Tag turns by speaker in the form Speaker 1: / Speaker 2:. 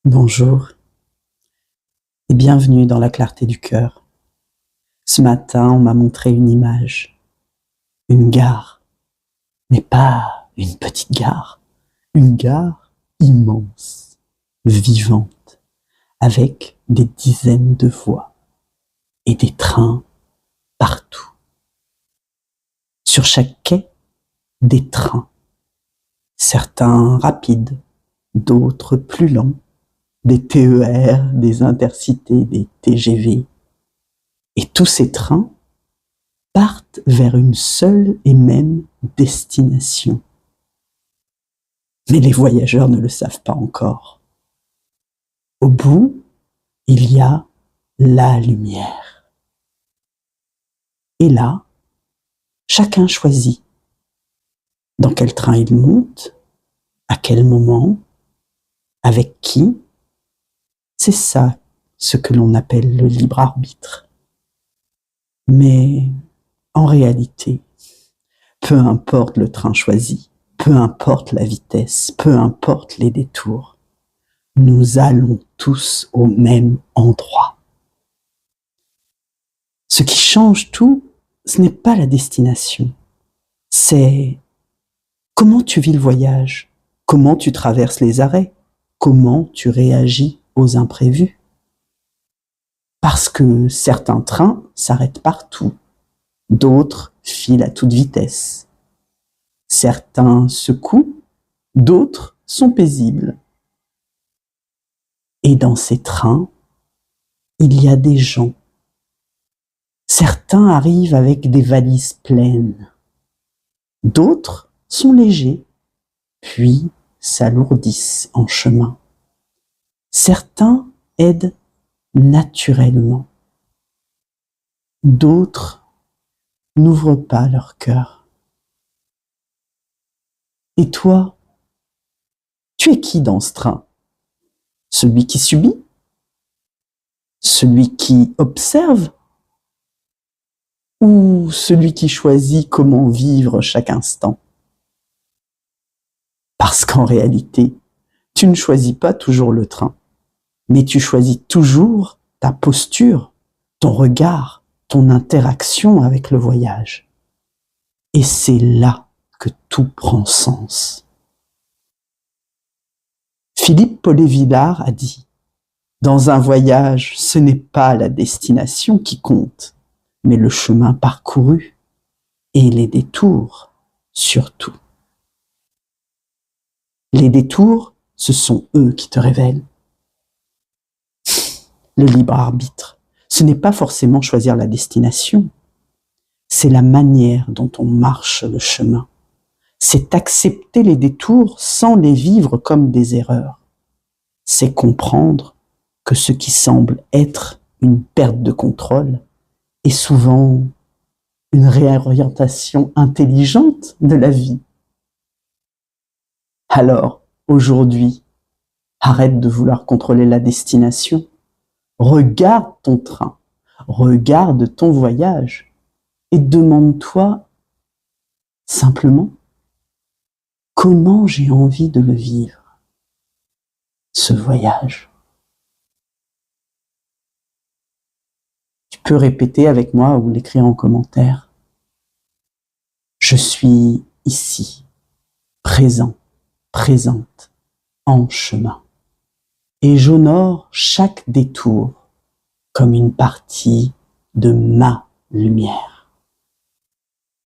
Speaker 1: Bonjour et bienvenue dans la clarté du cœur. Ce matin, on m'a montré une image, une gare, mais pas une petite gare, une gare immense, vivante, avec des dizaines de voies et des trains partout. Sur chaque quai, des trains, certains rapides, d'autres plus lents, des TER, des intercités, des TGV. Et tous ces trains partent vers une seule et même destination. Mais les voyageurs ne le savent pas encore. Au bout, il y a la lumière. Et là, chacun choisit dans quel train il monte, à quel moment, avec qui. C'est ça ce que l'on appelle le libre arbitre. Mais en réalité, peu importe le train choisi, peu importe la vitesse, peu importe les détours, nous allons tous au même endroit. Ce qui change tout, ce n'est pas la destination, c'est comment tu vis le voyage, comment tu traverses les arrêts, comment tu réagis aux imprévus. Parce que certains trains s'arrêtent partout, d'autres filent à toute vitesse. Certains secouent, d'autres sont paisibles. Et dans ces trains, il y a des gens. Certains arrivent avec des valises pleines. D'autres sont légers, puis s'alourdissent en chemin. Certains aident naturellement. D'autres n'ouvrent pas leur cœur. Et toi, tu es qui dans ce train? Celui qui subit? Celui qui observe? Ou celui qui choisit comment vivre chaque instant? Parce qu'en réalité, tu ne choisis pas toujours le train, mais tu choisis toujours ta posture, ton regard, ton interaction avec le voyage. Et c'est là que tout prend sens. Philippe Paulet-Villard a dit « Dans un voyage, ce n'est pas la destination qui compte, mais le chemin parcouru et les détours surtout. » Les détours, ce sont eux qui te révèlent. Le libre arbitre, ce n'est pas forcément choisir la destination, c'est la manière dont on marche le chemin. C'est accepter les détours sans les vivre comme des erreurs. C'est comprendre que ce qui semble être une perte de contrôle est souvent une réorientation intelligente de la vie. Alors, aujourd'hui, arrête de vouloir contrôler la destination. Regarde ton train, regarde ton voyage et demande-toi simplement comment j'ai envie de le vivre, ce voyage. Tu peux répéter avec moi ou l'écrire en commentaire. Je suis ici, présent, présente, en chemin. Et j'honore chaque détour comme une partie de ma lumière.